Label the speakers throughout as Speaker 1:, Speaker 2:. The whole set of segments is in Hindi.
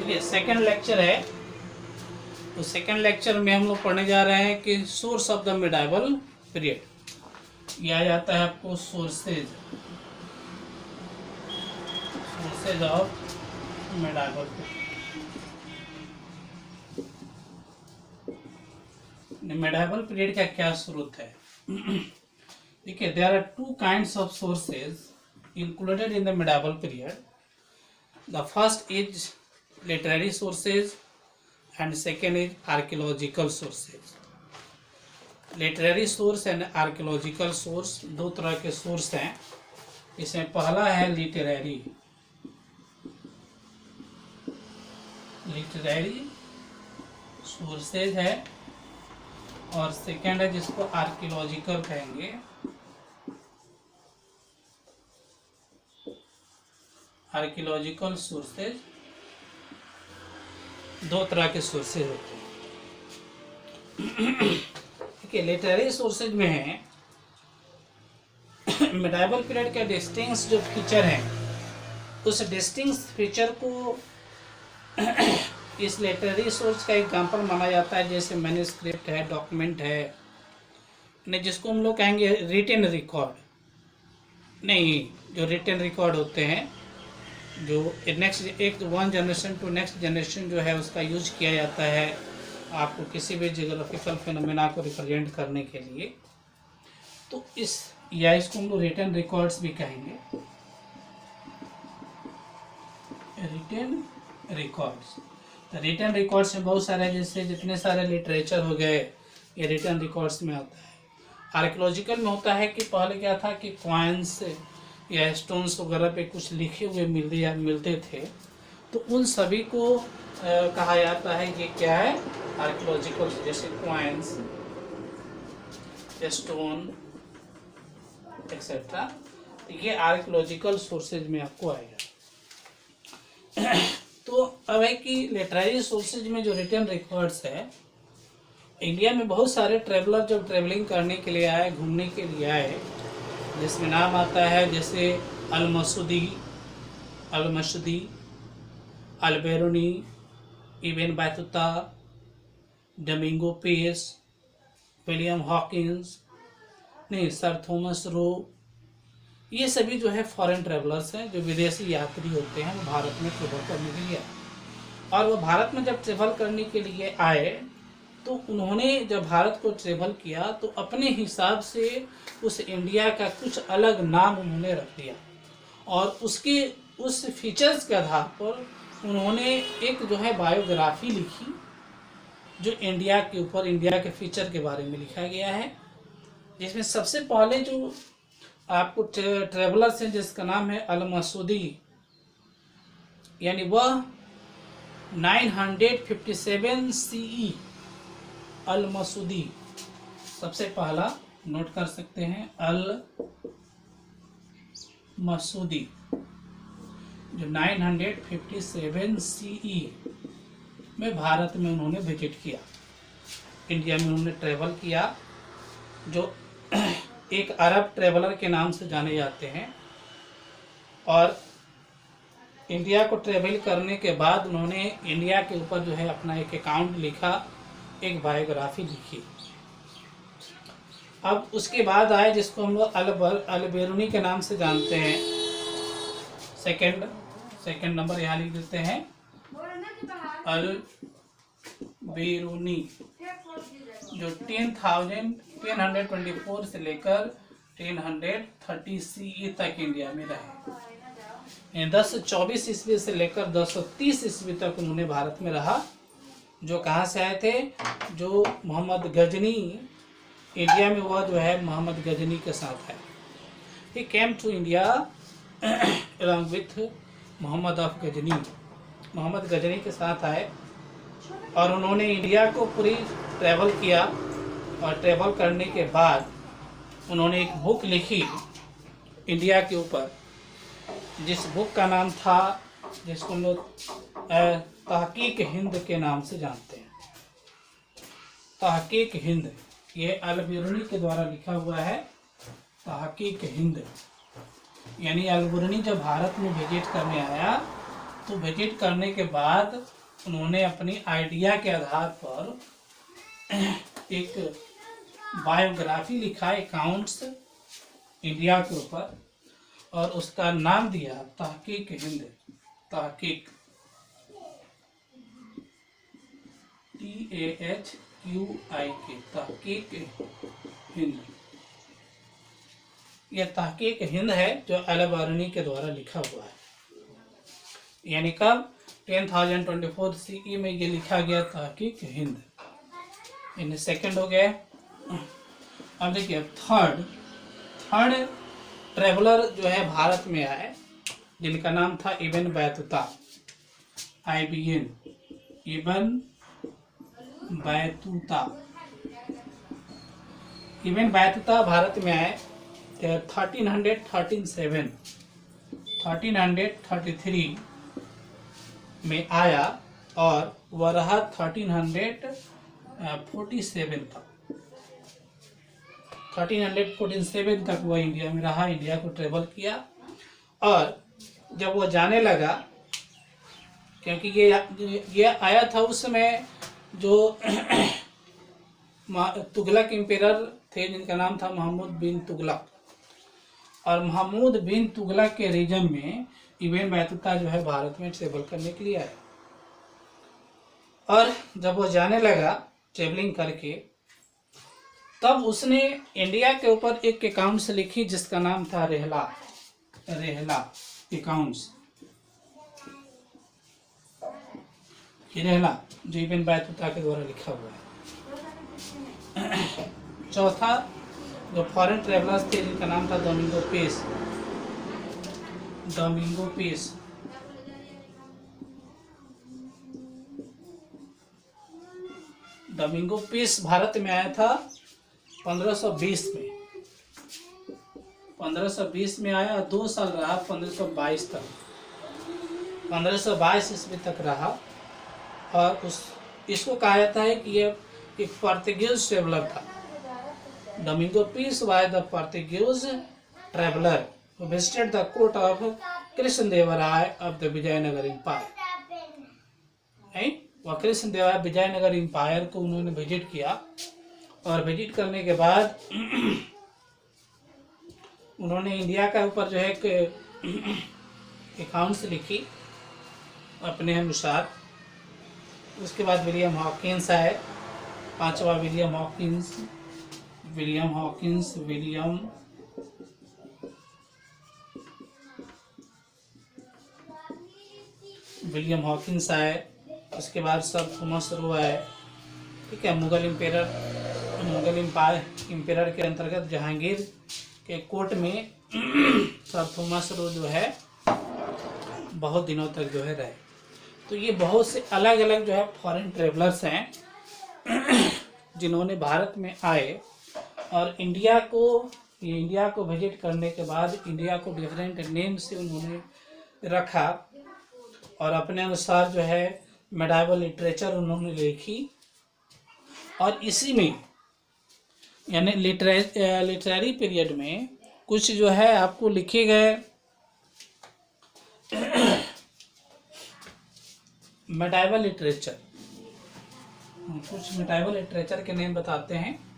Speaker 1: ये सेकंड लेक्चर है। तो सेकंड लेक्चर में हम लोग पढ़ने जा रहे हैं कि source of the medieval period. यह आ जाता है आपको sources of medieval period. Medieval period का क्या स्रोत है? देखिए, there are two kinds of sources included in the medieval period. The first is literary sources and second is archaeological sources. Literary source and archaeological source दो तरह के सोर्स हैं। इसमें पहला है लिटरेरी सोर्सेज है और सेकेंड है जिसको आर्कियोलॉजिकल कहेंगे। आर्कियोलॉजिकल सोर्सेज दो तरह के सोर्सेज होते हैं। ठीक है, लिटरेरी सोर्सेज में है मिडाइवल पीरियड के डिस्टिंक्ट जो फीचर हैं, उस डिस्टिंक्ट फीचर को इस लिटरेरी सोर्स का एग्जांपल माना जाता है। जैसे मैन्युस्क्रिप्ट है, डॉक्यूमेंट है, जिसको हम लोग कहेंगे रिटन रिकॉर्ड। नहीं, जो रिटन रिकॉर्ड होते हैं, जो नेक्स्ट एक one generation to next generation जो है उसका यूज किया जाता है आपको किसी भी जियोग्राफिकल फिनोमेना को रिप्रेजेंट करने के लिए। तो इसको हम लोग रिटन रिकॉर्ड्स भी कहेंगे। रिटन रिकॉर्ड्स, तो रिटन रिकॉर्ड्स में बहुत सारे, जैसे जितने सारे लिटरेचर हो गए, ये रिटन रिकॉर्ड्स में आता है। आर्कियोलॉजिकल में होता है कि पहले क्या था कि कॉइन्स या स्टोन्स वगैरह पे कुछ लिखे हुए मिलते थे, तो उन सभी को कहा जाता है कि क्या है, आर्कियोलॉजिकल। जैसे कॉइन्स, स्टोन एक्सेट्रा, ये आर्कियोलॉजिकल सोर्सेज में आपको आएगा। तो अब है कि लिटरेरी सोर्सेज में जो रिटन रिकॉर्ड्स है, इंडिया में बहुत सारे ट्रेवलर जब ट्रेवलिंग करने के लिए आए, घूमने के लिए आए, जिसमें नाम आता है जैसे Al-Masudi, Al-Biruni, Ibn Battuta, Domingo Paes, William Hawkins, Sir Thomas Roe. ये सभी जो है फॉरेन ट्रेवलर्स हैं, जो विदेशी यात्री होते हैं, वो भारत में ट्रेवल करने के लिए आए। और वो भारत में जब ट्रेवल करने के लिए आए, तो उन्होंने जब भारत को ट्रेवल किया तो अपने हिसाब से उस इंडिया का कुछ अलग नाम उन्होंने रख दिया, और उस फीचर्स के आधार पर उन्होंने एक जो है बायोग्राफी लिखी, जो इंडिया के ऊपर, इंडिया के फीचर के बारे में लिखा गया है। जिसमें सबसे पहले जो आपको ट्रेवलर्स हैं, जिसका नाम है अल-मसूदी, यानी वह 957 CE, अल-मसूदी सबसे पहला नोट कर सकते हैं। अल-मसूदी जो 957 CE में भारत में उन्होंने विजिट किया, इंडिया में उन्होंने ट्रेवल किया, जो एक अरब ट्रेवलर के नाम से जाने जाते हैं। और इंडिया को ट्रेवल करने के बाद उन्होंने इंडिया के ऊपर जो है अपना एक अकाउंट लिखा, एक बायोग्राफी लिखी। अब उसके बाद आए जिसको हम लोग अल-बेरूनी के नाम से जानते हैं। सेकंड नंबर यहाँ लिख देते हैं, अल-बेरूनी, जो 1024 से लेकर 1030 CE तक इंडिया में रहे। 1024 ईस्वी से लेकर 1030 ईस्वी तक उन्होंने भारत में रहा। जो कहाँ से आए थे? जो मोहम्मद गजनी, इंडिया में हुआ जो है मोहम्मद गजनी के साथ है। He came to India along with Mohammad Ghazni के साथ आए, और उन्होंने इंडिया को पूरी ट्रैवल किया। और ट्रैवल करने के बाद उन्होंने एक बुक लिखी इंडिया के ऊपर, जिस बुक का नाम था, जिसको हम लोग तहकीक हिंद के नाम से जानते हैं। तहकीक हिंद, ये अल-बेरूनी के द्वारा लिखा हुआ है, तहकीक हिंद। यानी अल-बेरूनी जब भारत में विजिट करने आया तो विजिट करने के बाद उन्होंने अपनी आइडिया के आधार पर एक बायोग्राफी लिखा, अकाउंट्स इंडिया के ऊपर, और उसका नाम दिया तहकीक हिंद। तहकीक TAHQIK, तहकीक हिंद। यह तहकीक हिंद है जो अल-बरूनी के द्वारा लिखा हुआ है। यानी कब 10,024 CE में ये लिखा गया तहकीक हिंद। यानी सेकंड हो गया। अब देखिए थर्ड ट्रेवलर जो है भारत में आए, जिनका नाम था इब्न बैतूता, IBN, इब्न बैतूता। इब्न बैतूता भारत में आए 1333 में आया और वह रहा 1347 तक। 1347 तक वह इंडिया में रहा, इंडिया को ट्रेवल किया। और जब वो जाने लगा, क्योंकि ये आया था उस समय जो तुगलक एम्पेरर थे, जिनका नाम था महमूद बिन तुगलक, और महमूद बिन तुगलक के रीजन में इब्न बैतूता जो है भारत में ट्रेवल करने के लिए आया। और जब वो जाने लगा ट्रेवलिंग करके, तब उसने इंडिया के ऊपर एक अकाउंट्स लिखी जिसका नाम था रेहला अकाउंट्स। रेहला जो इब्न बैतूता के द्वारा लिखा हुआ है। चौथा जो फॉरेन ट्रेवलर्स थे, जिनका नाम था Domingo Paes. Domingo Paes Bharat में आया था 1520 में। 1520 में आया और 2 साल रहा, 1522 तक। 1522 ईस्वी तक रहा। और इसको कहा जाता है कि ये एक पोर्तुगीज ट्रेवलर था। Domingo Paes was the Portuguese traveller who visited the court of Krishnadevaraya of the Vijayanagara empire. वह कृष्णदेवराय विजयनगर एम्पायर को उन्होंने विजिट किया, और विजिट करने के बाद उन्होंने इंडिया का ऊपर जो है एक अकाउंट्स लिखी अपने अनुसार। उसके बाद विलियम हॉकिंस आए, पांचवा विलियम हॉकिंस आए। उसके बाद सर थॉमस रो आए। ठीक है, मुगल एम्पायर के अंतर्गत जहांगीर के कोर्ट में सर थॉमस रो जो है बहुत दिनों तक जो है रहे। तो ये बहुत से अलग अलग जो है फॉरेन ट्रेवलर्स हैं जिन्होंने भारत में आए और इंडिया को विजिट करने के बाद इंडिया को डिफरेंट नेम से उन्होंने रखा, और अपने अनुसार जो है मेडाइवल लिटरेचर उन्होंने लिखी। और इसी में यानी लिटरेरी पीरियड में कुछ जो है आपको लिखे गए मेडाइवल लिटरेचर, कुछ मेडाइवल लिटरेचर के नेम बताते हैं।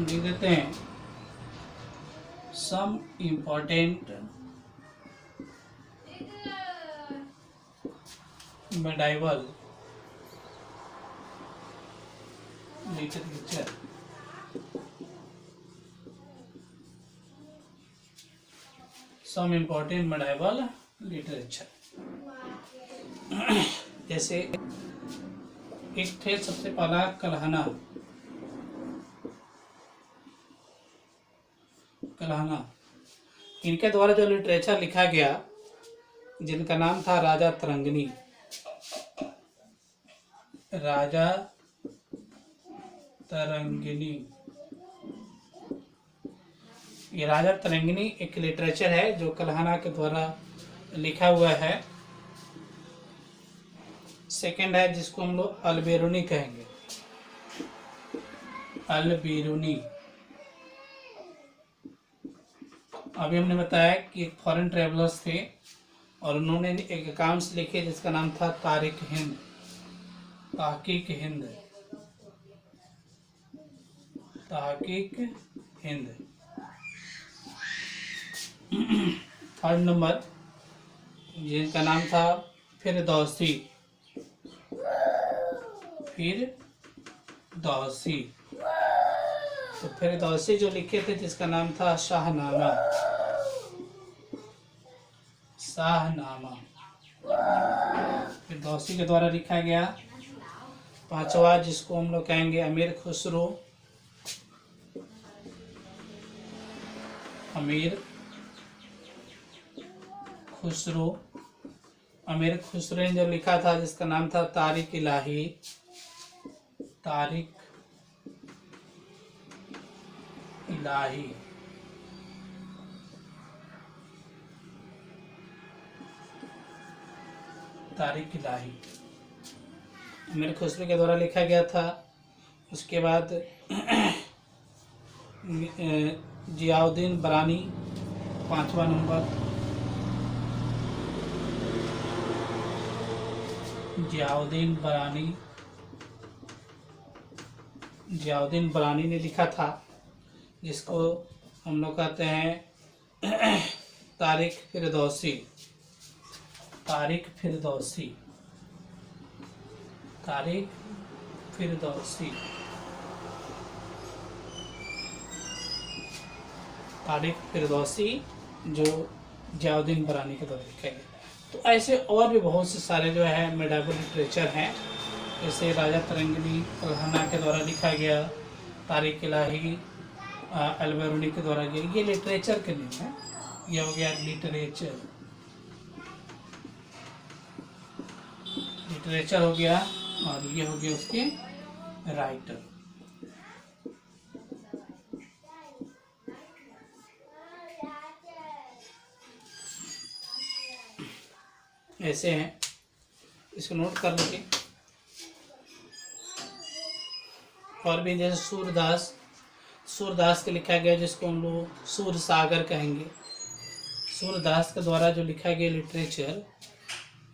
Speaker 1: लिख देते हैं some important medieval literature. Some important medieval literature, जैसे एक थे सबसे पहला कलहना। इनके द्वारा जो लिटरेचर लिखा गया, जिनका नाम था राजा तरंगिणी। राजा तरंगिणी। ये राजा तरंगिणी एक लिटरेचर है जो कल्हना के द्वारा लिखा हुआ है। सेकंड है जिसको हम लोग अलबेरुनी कहेंगे, अलबेरुनी। अभी हमने बताया कि एक फॉरेन ट्रेवलर्स थे और उन्होंने एक अकाउंट्स लिखे जिसका नाम था तारिक हिंद, तहकीक हिंद, तहकीक हिंद। थर्ड नंबर जिनका नाम था फिरदौसी, फिरदौसी। तो फिरदौसी जो लिखे थे जिसका नाम था शाहनामा, शाहनामा फिरदौसी के द्वारा लिखा गया। पांचवा जिसको हम लोग कहेंगे अमीर खुसरो, अमीर खुसरो। अमीर खुसरो ने जो लिखा था जिसका नाम था तारिक इलाही, तारिक इलाही। तारिक इलाही अमीर खुसरो के द्वारा लिखा गया था। उसके बाद जियाउद्दीन बरानी, पांचवा नंबर, जियाउद्दीन बरानी। जियाउद्दीन बरानी ने लिखा था जिसको हम लोग कहते हैं तारिक फिरदौसी, तारिक फिरदौसी, तारिक फिरदौसी, तारिक फिरदौसी जो जियाउद्दीन बरानी के द्वारा लिखा गया। तो ऐसे और भी बहुत से सारे जो है मेडाइवल लिटरेचर हैं, जैसे राजा तरंगिणी कल्हना के द्वारा लिखा गया, तारिक इलाही अलबेरुनी के द्वारा गया। ये लिटरेचर के नेम है, ये हो गया लिटरेचर, लिटरेचर हो गया। और ये हो गया उसके राइटर। ऐसे हैं, इसको नोट कर लीजिए। और भी जैसे सूरदास, सूरदास के लिखा गया जिसको हम लोग सूर सागर कहेंगे। सूरदास के द्वारा जो लिखा गया लिटरेचर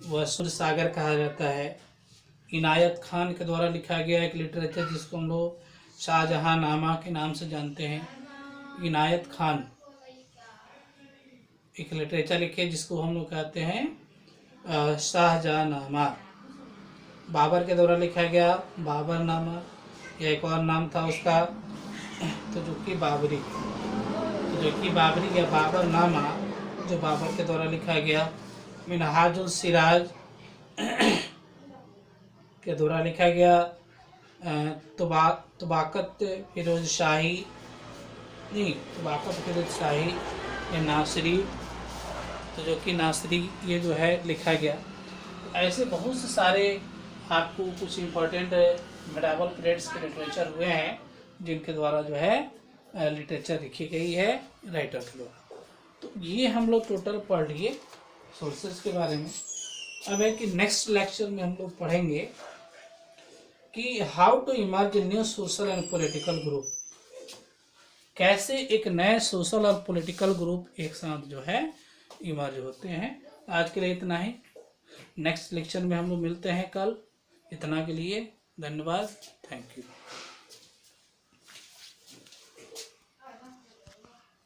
Speaker 1: वह सूर सागर कहा जाता है। इनायत खान के द्वारा लिखा गया एक लिटरेचर जिसको हम लोग शाहजहां नामा के नाम से जानते हैं। इनायत खान एक लिटरेचर लिखे जिसको हम लोग कहते हैं शाहजहांनामा। बाबर के द्वारा लिखा गया बाबरनामा, या एक और नाम था उसका तुजुकी बाबरी, तुजुकी बाबरी या बाबरनामा जो बाबर के द्वारा लिखा गया। मिनहाजुल सिराज के द्वारा लिखा गया। तुबाकत फिरोज शाही, नहीं तुबाकत फिरोज शाही या नासिरी, तो जो कि नासिरी ये जो है लिखा गया। ऐसे बहुत से सारे आपको कुछ इम्पोर्टेंट मेडाइवल पीरियड्स के लिटरेचर हुए हैं जिनके द्वारा जो है लिटरेचर लिखी गई है राइटर के द्वारा। तो ये हम लोग टोटल पढ़ लिए सोर्सेज के बारे में। अब है कि नेक्स्ट लेक्चर में हम लोग पढ़ेंगे कि how to emerge new social and political group, कैसे एक नए सोशल और पॉलिटिकल ग्रुप एक साथ जो है इमर्ज होते हैं। आज के लिए इतना ही, नेक्स्ट लेक्चर में हम लोग मिलते हैं कल। इतना के लिए धन्यवाद, थैंक यू।